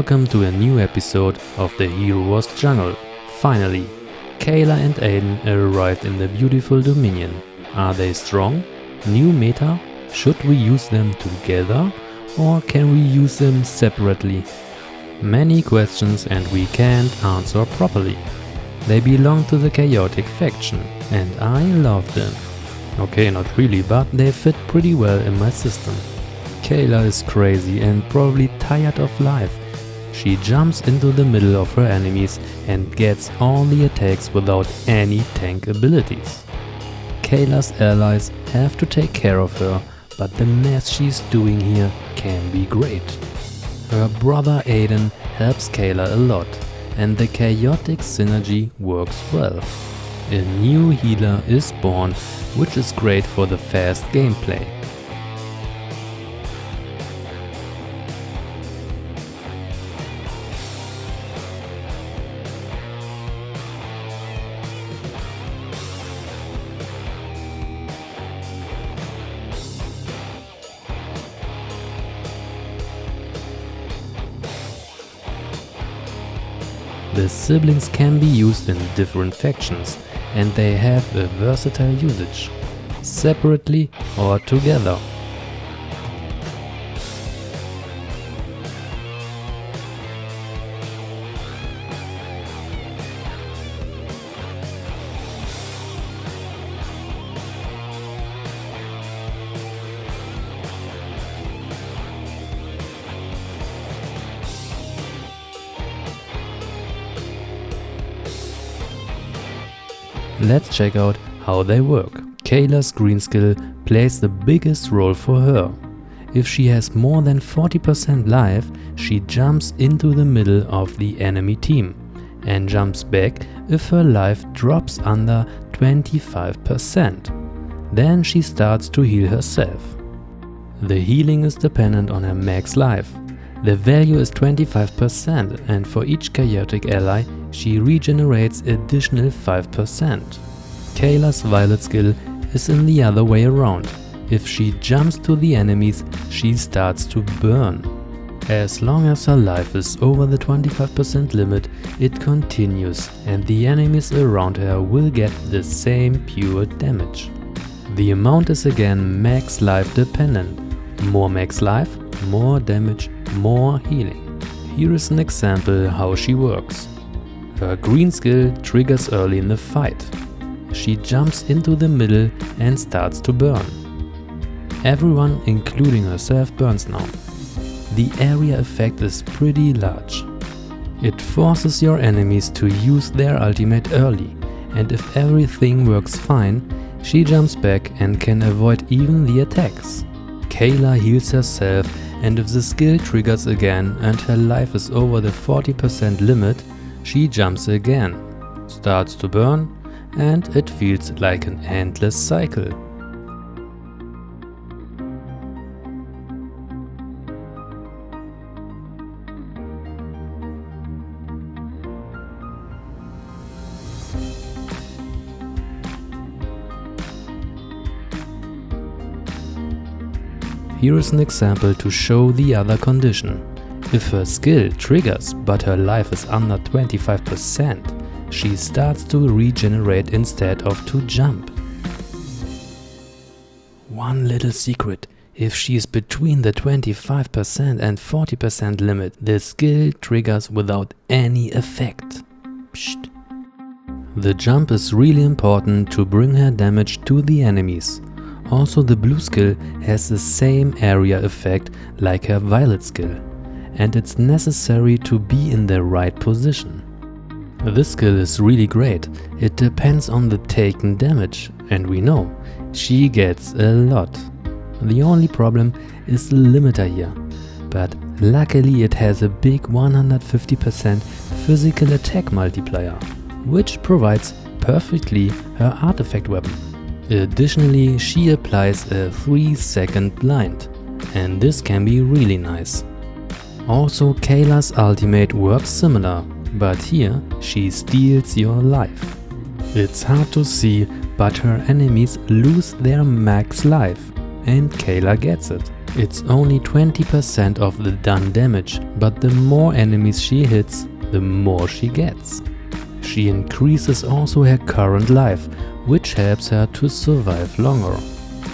Welcome to a new episode of the Hero Wars Jungle. Finally, Kayla and Aidan arrived in the beautiful Dominion. Are they strong? New meta? Should we use them together? Or can we use them separately? Many questions and we can't answer properly. They belong to the chaotic faction and I love them. Okay, not really, but they fit pretty well in my system. Kayla is crazy and probably tired of life. She jumps into the middle of her enemies and gets all the attacks without any tank abilities. Kayla's allies have to take care of her, but the mess she's doing here can be great. Her brother Aidan helps Kayla a lot, and the chaotic synergy works well. A new healer is born, which is great for the fast gameplay. The siblings can be used in different factions, and they have a versatile usage, separately or together. Let's check out how they work. Kayla's green skill plays the biggest role for her. If she has more than 40% life, she jumps into the middle of the enemy team and jumps back if her life drops under 25%. Then she starts to heal herself. The healing is dependent on her max life. The value is 25%, and for each chaotic ally she regenerates additional 5%. Kayla's violet skill is in the other way around. If she jumps to the enemies, she starts to burn. As long as her life is over the 25% limit, it continues and the enemies around her will get the same pure damage. The amount is again max life dependent. More max life, more damage, more healing. Here is an example how she works. Her green skill triggers early in the fight. She jumps into the middle and starts to burn. Everyone, including herself, burns now. The area effect is pretty large. It forces your enemies to use their ultimate early, and if everything works fine, she jumps back and can avoid even the attacks. Kayla heals herself, and if the skill triggers again and her life is over the 40% limit, she jumps again, starts to burn, and it feels like an endless cycle. Here is an example to show the other condition. If her skill triggers but her life is under 25%, she starts to regenerate instead of to jump. One little secret: if she is between the 25% and 40% limit, the skill triggers without any effect. Psst. The jump is really important to bring her damage to the enemies. Also, the blue skill has the same area effect like her violet skill, and it's necessary to be in the right position. This skill is really great. It depends on the taken damage, and we know she gets a lot. The only problem is the limiter here, but luckily it has a big 150% physical attack multiplier, which provides perfectly her artifact weapon. Additionally, she applies a 3-second blind, and this can be really nice. Also, Kayla's ultimate works similar, but here she steals your life. It's hard to see, but her enemies lose their max life, and Kayla gets it. It's only 20% of the done damage, but the more enemies she hits, the more she gets. She increases also her current life, which helps her to survive longer.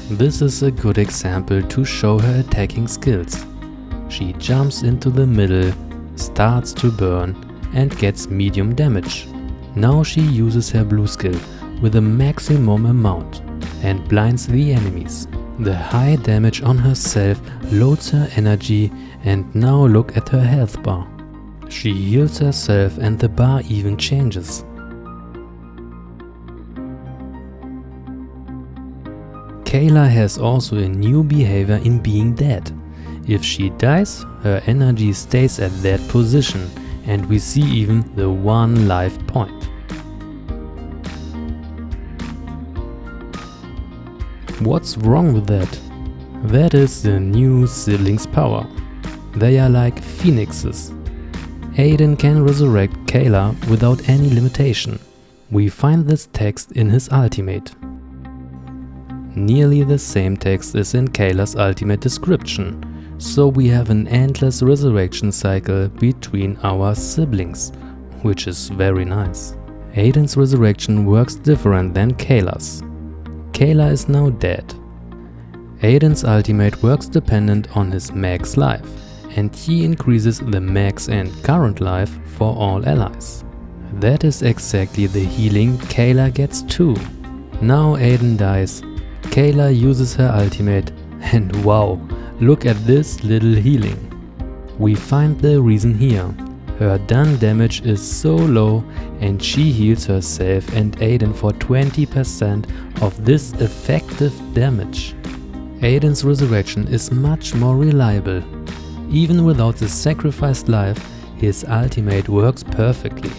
This is a good example to show her attacking skills. She jumps into the middle, starts to burn and gets medium damage. Now she uses her blue skill with a maximum amount and blinds the enemies. The high damage on herself loads her energy, and now look at her health bar. She heals herself and the bar even changes. Kayla has also a new behavior in being dead. If she dies, her energy stays at that position and we see even the 1 life point. What's wrong with that? That is the new siblings' power. They are like phoenixes. Aidan can resurrect Kayla without any limitation. We find this text in his ultimate. Nearly the same text is in Kayla's ultimate description, so we have an endless resurrection cycle between our siblings, which is very nice. Aidan's resurrection works different than Kayla's. Kayla is now dead. Aidan's ultimate works dependent on his max life, and he increases the max and current life for all allies. That is exactly the healing Kayla gets too. Now Aidan dies. Kayla uses her ultimate, and wow, look at this little healing. We find the reason here. Her done damage is so low and she heals herself and Aidan for 20% of this effective damage. Aidan's resurrection is much more reliable. Even without the sacrificed life, his ultimate works perfectly.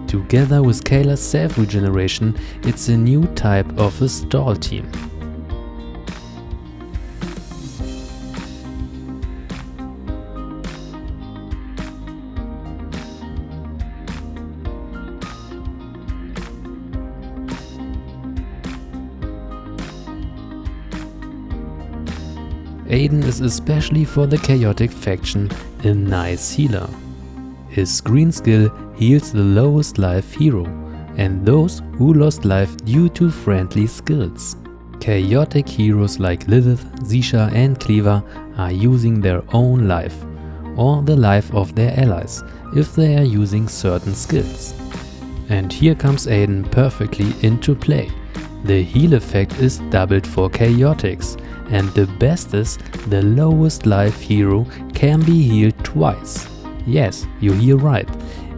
Together with Kayla's self-regeneration, it's a new type of a stall team. Aidan is especially for the chaotic faction a nice healer. His green skill heals the lowest life hero and those who lost life due to friendly skills. Chaotic heroes like Lilith, Zisha and Cleaver are using their own life or the life of their allies if they are using certain skills. And here comes Aidan perfectly into play. The heal effect is doubled for chaotics, and the best is the lowest life hero can be healed twice. Yes, you hear right.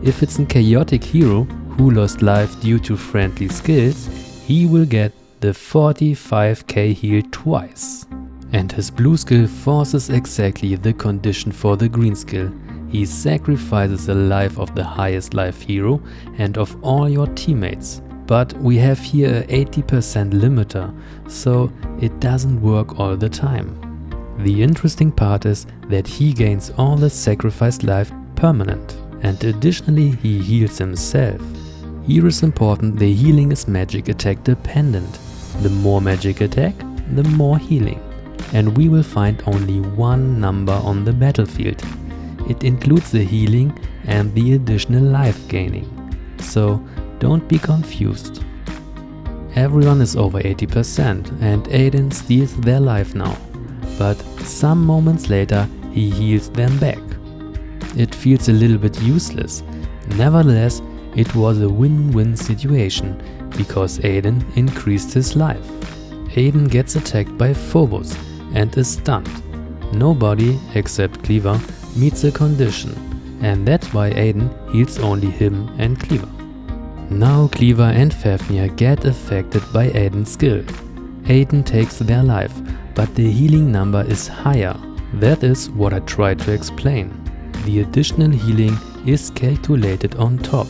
If it's a chaotic hero who lost life due to friendly skills, he will get the 45k heal twice. And his blue skill forces exactly the condition for the green skill. He sacrifices the life of the highest life hero and of all your teammates. But we have here a 80% limiter, so it doesn't work all the time. The interesting part is that he gains all the sacrificed life permanent, and additionally he heals himself. Here is important, the healing is magic attack dependent. The more magic attack, the more healing. And we will find only one number on the battlefield. It includes the healing and the additional life gaining. So don't be confused. Everyone is over 80% and Aidan steals their life now, but some moments later he heals them back. It feels a little bit useless. Nevertheless, it was a win-win situation because Aidan increased his life. Aidan gets attacked by Phobos and is stunned. Nobody except Cleaver meets the condition, and that's why Aidan heals only him and Cleaver. Now Cleaver and Fafnir get affected by Aidan's skill. Aidan takes their life, but the healing number is higher. That is what I tried to explain. The additional healing is calculated on top.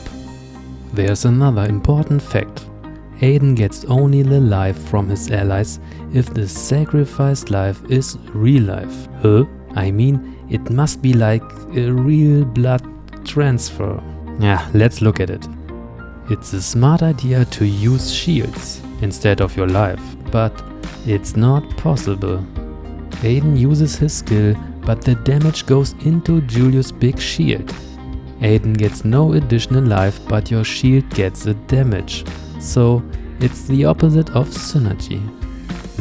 There's another important fact. Aidan gets only the life from his allies if the sacrificed life is real life. I mean, it must be like a real blood transfer. Yeah, let's look at it. It's a smart idea to use shields instead of your life, but it's not possible. Aidan uses his skill, but the damage goes into Julius' big shield. Aidan gets no additional life, but your shield gets the damage. So it's the opposite of synergy.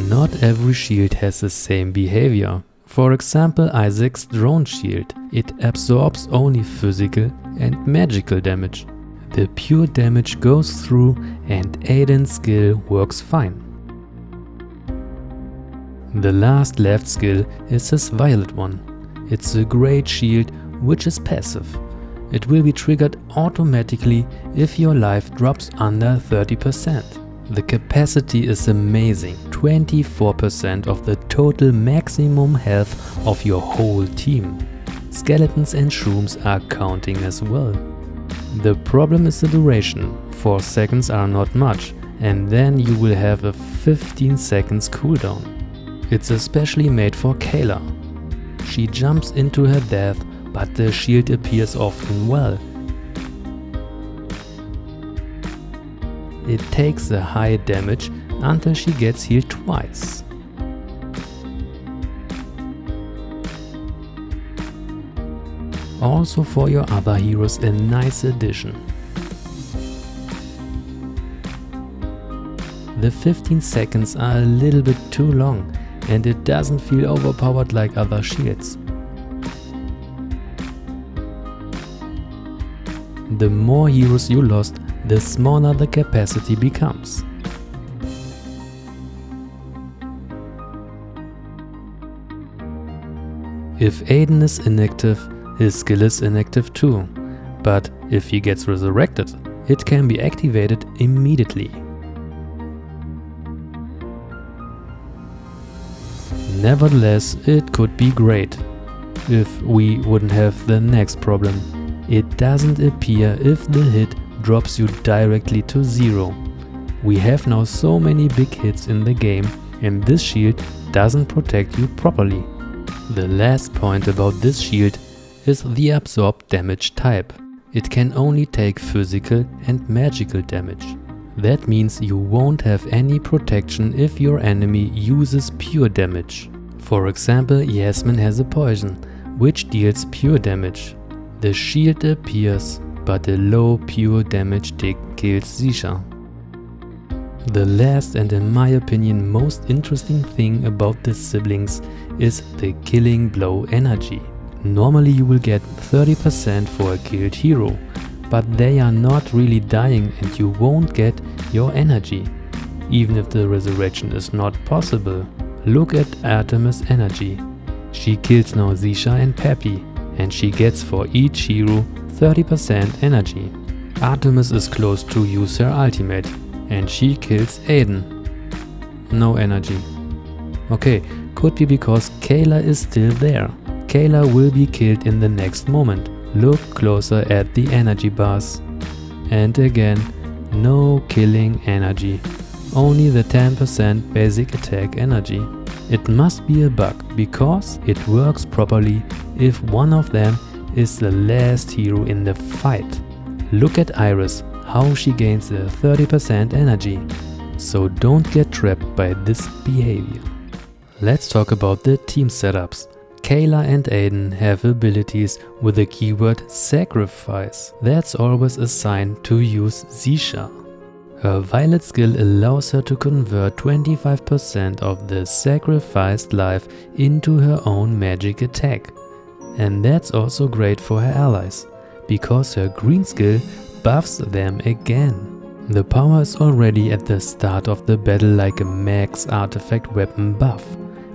Not every shield has the same behavior. For example, Isaac's drone shield. It absorbs only physical and magical damage. The pure damage goes through and Aidan's skill works fine. The last left skill is his violet one. It's a great shield which is passive. It will be triggered automatically if your life drops under 30%. The capacity is amazing, 24% of the total maximum health of your whole team. Skeletons and shrooms are counting as well. The problem is the duration. 4 seconds are not much, and then you will have a 15 seconds cooldown. It's especially made for Kayla. She jumps into her death, but the shield appears often well. It takes a high damage until she gets healed twice. Also for your other heroes a nice addition. The 15 seconds are a little bit too long and it doesn't feel overpowered like other shields. The more heroes you lost, the smaller the capacity becomes. If Aidan is inactive, his skill is inactive too, but if he gets resurrected, it can be activated immediately. Nevertheless, it could be great if we wouldn't have the next problem. It doesn't appear if the hit drops you directly to 0. We have now so many big hits in the game and this shield doesn't protect you properly. The last point about this shield is the absorb damage type. It can only take physical and magical damage. That means you won't have any protection if your enemy uses pure damage. For example, Yasmin has a poison, which deals pure damage. The shield appears, but a low pure damage tick kills Zisha. The last and in my opinion most interesting thing about the siblings is the killing blow energy. Normally you will get 30% for a killed hero, but they are not really dying and you won't get your energy, even if the resurrection is not possible. Look at Artemis' energy. She kills now Zisha and Peppy, and she gets for each hero 30% energy. Artemis is close to use her ultimate, and she kills Aidan. No energy. Okay, could be because Kayla is still there. Kayla will be killed in the next moment. Look closer at the energy bars. And again, no killing energy. Only the 10% basic attack energy. It must be a bug, because it works properly if one of them is the last hero in the fight. Look at Iris, how she gains the 30% energy. So don't get trapped by this behavior. Let's talk about the team setups. Kayla and Aidan have abilities with the keyword sacrifice. That's always assigned to use Zisha. Her violet skill allows her to convert 25% of the sacrificed life into her own magic attack. And that's also great for her allies, because her green skill buffs them again. The power is already at the start of the battle like a max artifact weapon buff,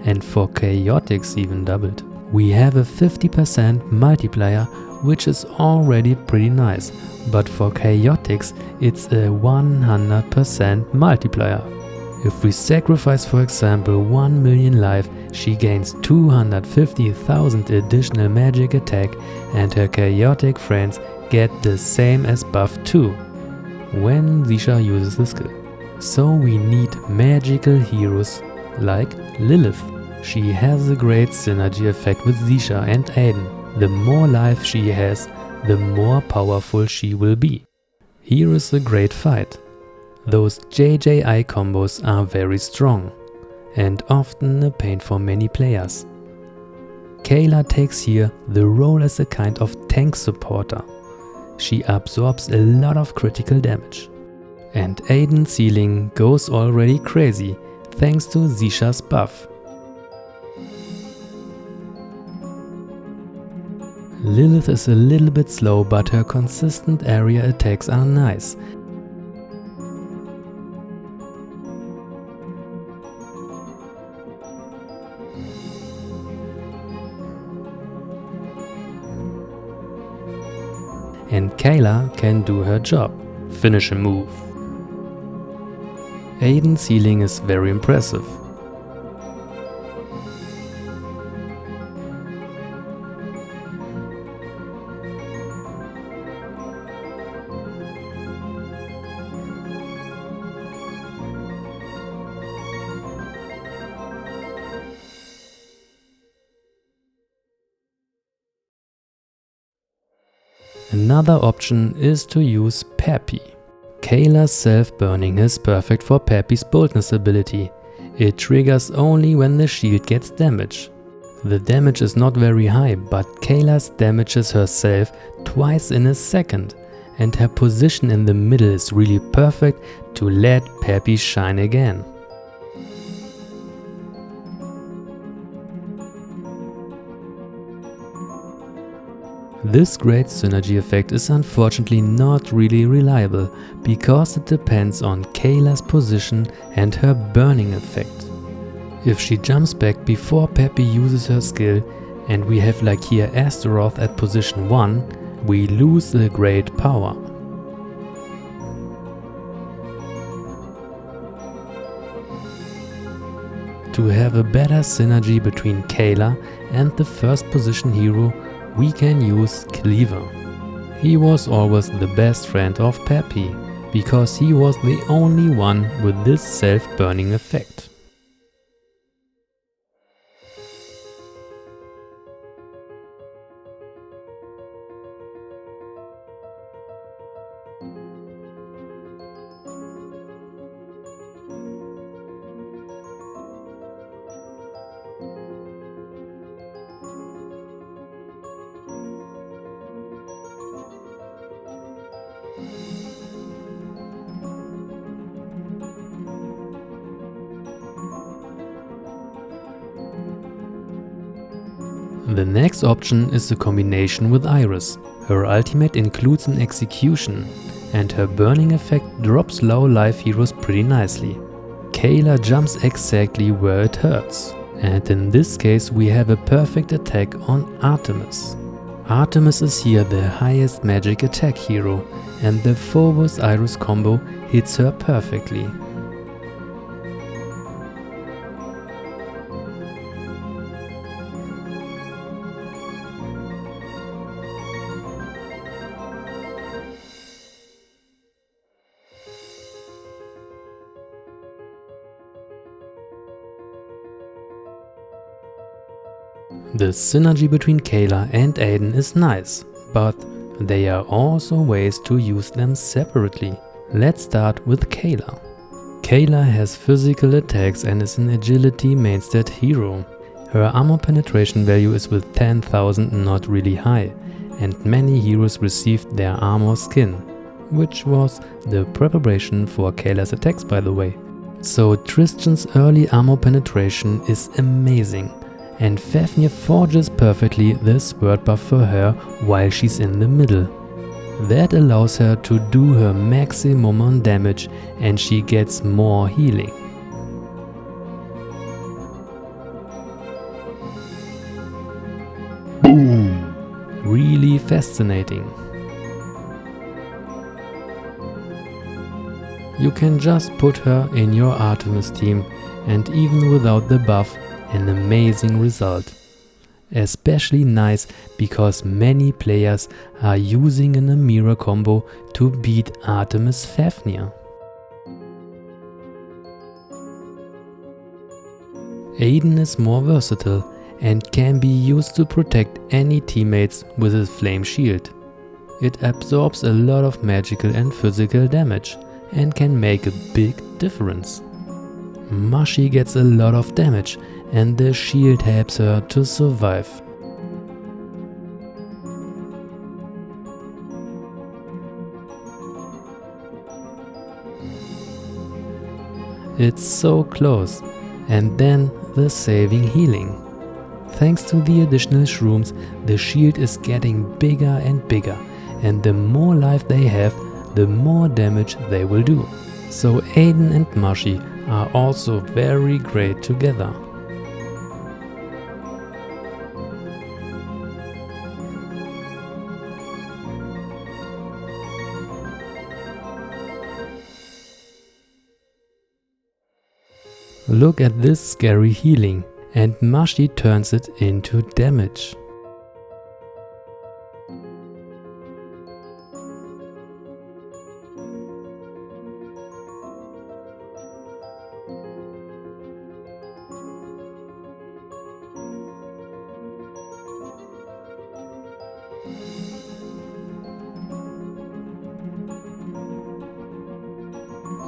and for chaotics even doubled. We have a 50% multiplier, which is already pretty nice, but for chaotics it's a 100% multiplier. If we sacrifice for example 1 million life, she gains 250,000 additional magic attack and her chaotic friends get the same as buff too, when Zisha uses the skill. So we need magical heroes like Lilith. She has a great synergy effect with Zisha and Aidan. The more life she has, the more powerful she will be. Here is a great fight. Those JJI combos are very strong. and often a pain for many players. Kayla takes here the role as a kind of tank supporter. She absorbs a lot of critical damage. And Aidan's healing goes already crazy thanks to Zisha's buff. Lilith is a little bit slow, but her consistent area attacks are nice. And Kayla can do her job, finish a move. Aidan's healing is very impressive. Another option is to use Peppy. Kayla's self-burning is perfect for Peppy's boldness ability. It triggers only when the shield gets damaged. The damage is not very high, but Kayla damages herself twice in a second, and her position in the middle is really perfect to let Peppy shine again. This great synergy effect is unfortunately not really reliable because it depends on Kayla's position and her burning effect. If she jumps back before Peppy uses her skill and we have like here Astaroth at position 1, we lose the great power. To have a better synergy between Kayla and the first position hero, we can use Cleaver. He was always the best friend of Peppy, because he was the only one with this self-burning effect. The next option is a combination with Iris. Her ultimate includes an execution, and her burning effect drops low life heroes pretty nicely. Kayla jumps exactly where it hurts, and in this case we have a perfect attack on Artemis. Artemis is here the highest magic attack hero, and the Phobos Iris combo hits her perfectly. The synergy between Kayla and Aidan is nice, but there are also ways to use them separately. Let's start with Kayla. Kayla has physical attacks and is an agility mainstat hero. Her armor penetration value is with 10,000 not really high, and many heroes received their armor skin, which was the preparation for Kayla's attacks by the way. So Tristan's early armor penetration is amazing. And Fafnir forges perfectly the sword buff for her while she's in the middle. That allows her to do her maximum on damage and she gets more healing. Boom! Really fascinating. You can just put her in your Artemis team, and even without the buff, an amazing result. Especially nice because many players are using an Amira combo to beat Artemis Fafnir. Aidan is more versatile and can be used to protect any teammates with his flame shield. It absorbs a lot of magical and physical damage and can make a big difference. Mushy gets a lot of damage and the shield helps her to survive. It's so close. And then the saving healing. Thanks to the additional shrooms, the shield is getting bigger and bigger, and the more life they have, the more damage they will do. So Aidan and Mushy are also very great together. Look at this scary healing, and Mushy turns it into damage.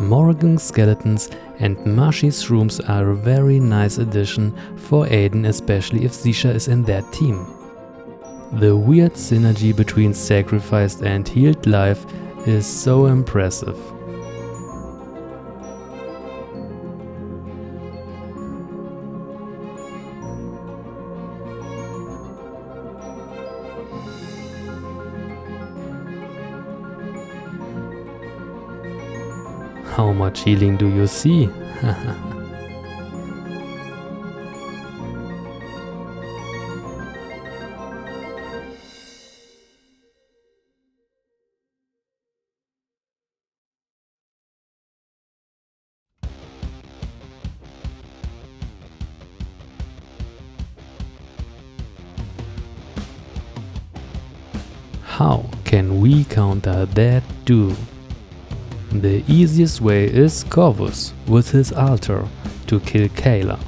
Morrigan's skeletons and Mushy's shrooms are a very nice addition for Aidan, especially if Zisha is in that team. The weird synergy between sacrificed and healed life is so impressive. How much healing do you see? How can we counter that too? The easiest way is Corvus with his altar to kill Kayla,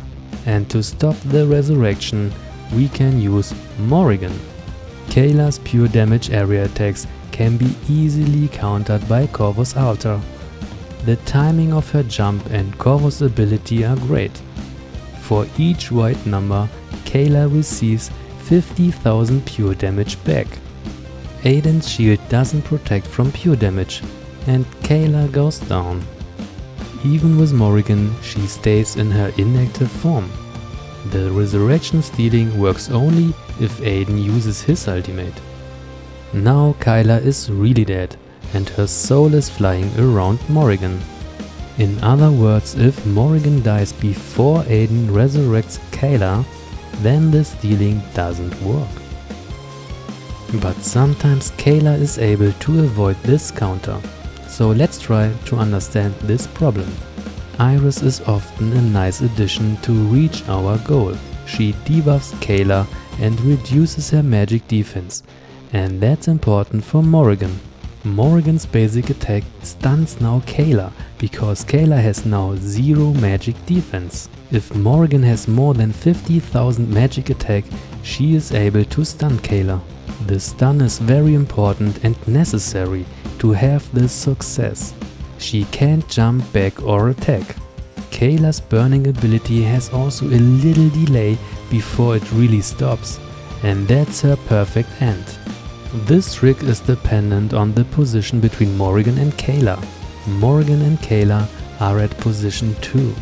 and to stop the resurrection we can use Morrigan. Kayla's pure damage area attacks can be easily countered by Corvus' altar. The timing of her jump and Corvus' ability are great. For each white number, Kayla receives 50,000 pure damage back. Aidan's shield doesn't protect from pure damage, and Kayla goes down. Even with Morrigan, she stays in her inactive form. The resurrection stealing works only if Aidan uses his ultimate. Now Kayla is really dead, and her soul is flying around Morrigan. In other words, if Morrigan dies before Aidan resurrects Kayla, then the stealing doesn't work. But sometimes Kayla is able to avoid this counter. So let's try to understand this problem. Iris is often a nice addition to reach our goal. She debuffs Kayla and reduces her magic defense. And that's important for Morrigan. Morrigan's basic attack stuns now Kayla, because Kayla has now 0 magic defense. If Morrigan has more than 50,000 magic attack, she is able to stun Kayla. The stun is very important and necessary to have this success. She can't jump back or attack. Kayla's burning ability has also a little delay before it really stops, and that's her perfect end. This trick is dependent on the position between Morrigan and Kayla. Morrigan and Kayla are at position 2.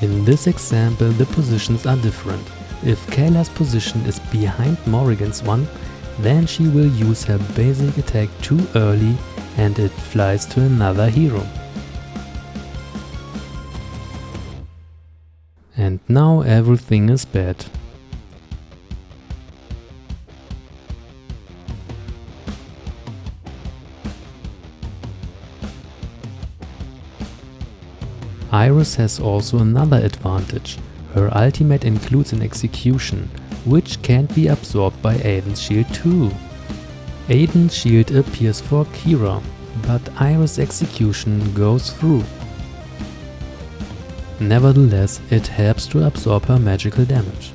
In this example, the positions are different. If Kayla's position is behind Morrigan's one, then she will use her basic attack too early and it flies to another hero. And now everything is bad. Iris has also another advantage. Her ultimate includes an execution, which can't be absorbed by Aidan's shield too. Aidan's shield appears for Kira, but Iris' execution goes through. Nevertheless, it helps to absorb her magical damage.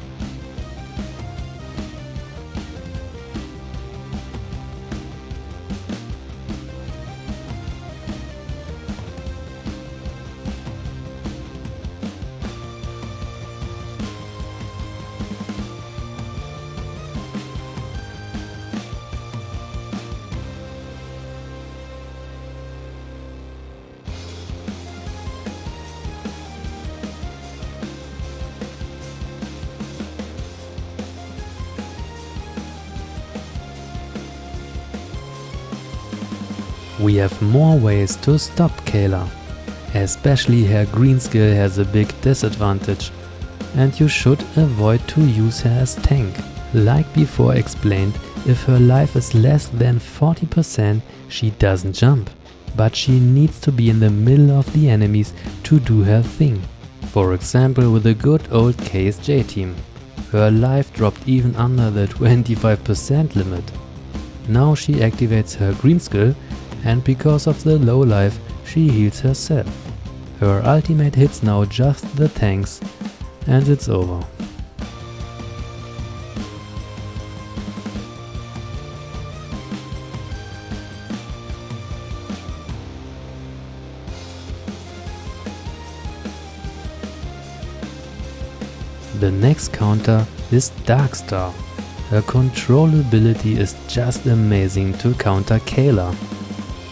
We have more ways to stop Kayla. Especially her green skill has a big disadvantage, and you should avoid to use her as tank. Like before explained, if her life is less than 40%, she doesn't jump, but she needs to be in the middle of the enemies to do her thing. For example, with a good old KSJ team. Her life dropped even under the 25% limit. Now she activates her green skill, and because of the low life, she heals herself. Her ultimate hits now just the tanks, and it's over. The next counter is Darkstar. Her control ability is just amazing to counter Kayla.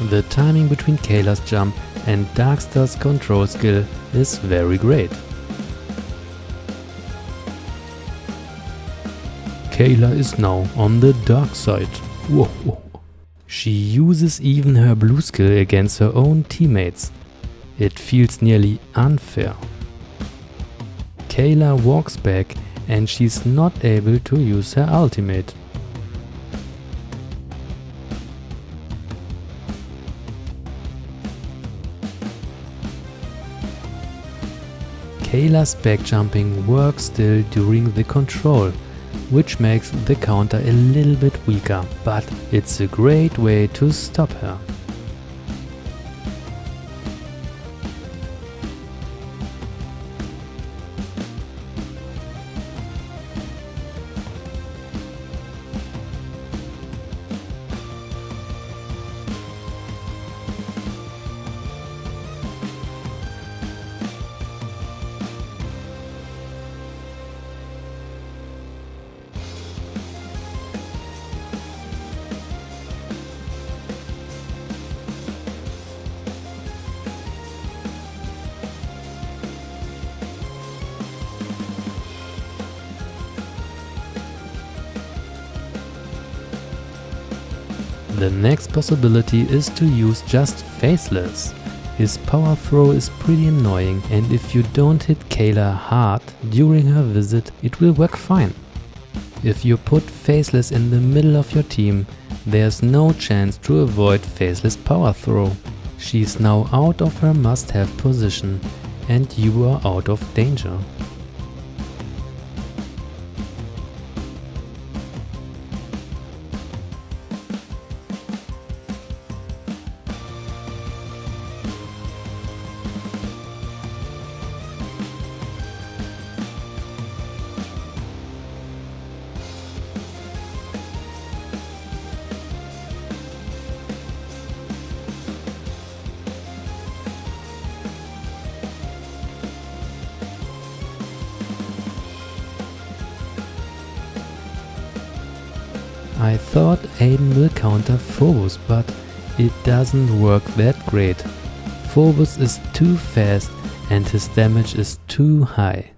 The timing between Kayla's jump and Darkstar's control skill is very great. Kayla is now on the dark side. Whoa. She uses even her blue skill against her own teammates. It feels nearly unfair. Kayla walks back and she's not able to use her ultimate. Kayla's back jumping works still during the control, which makes the counter a little bit weaker, but it's a great way to stop her. The next possibility is to use just Faceless. His power throw is pretty annoying, and if you don't hit Kayla hard during her visit, it will work fine. If you put Faceless in the middle of your team, there's no chance to avoid Faceless power throw. She's now out of her must-have position, and you are out of danger. I thought Aidan will counter Phobos, but it doesn't work that great. Phobos is too fast and his damage is too high.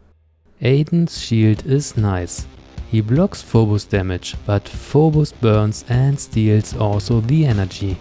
Aidan's shield is nice. He blocks Phobos damage, but Phobos burns and steals also the energy.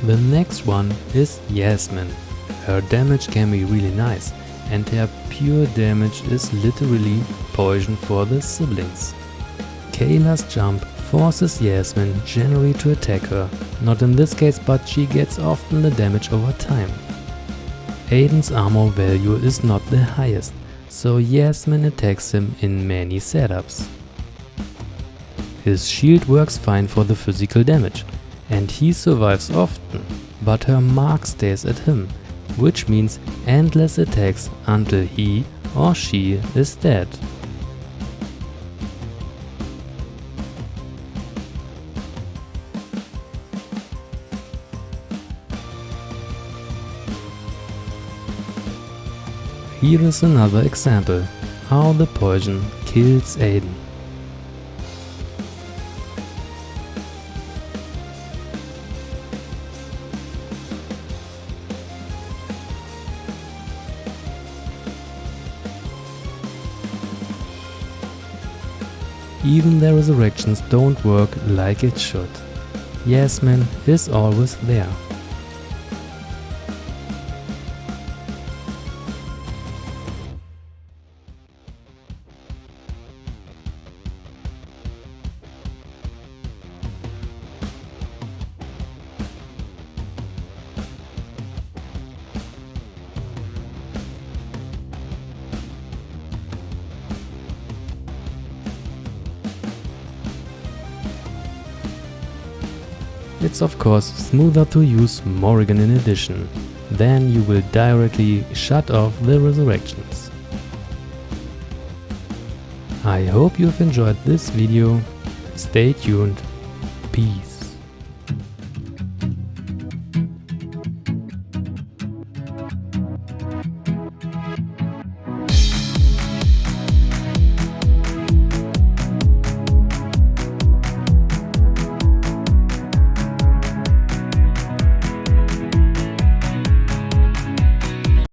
The next one is Yasmin. Her damage can be really nice, and her pure damage is literally poison for the siblings. Kayla's jump forces Yasmin generally to attack her, not in this case, but she gets often the damage over time. Aidan's armor value is not the highest, so Yasmin attacks him in many setups. His shield works fine for the physical damage, and he survives often, but her mark stays at him, which means endless attacks until he or she is dead. Here is another example, how the poison kills Aidan. Even their resurrections don't work like it should. Yasmin is always there. It's of course smoother to use Morrigan in addition, then you will directly shut off the resurrections. I hope you've enjoyed this video. Stay tuned. Peace.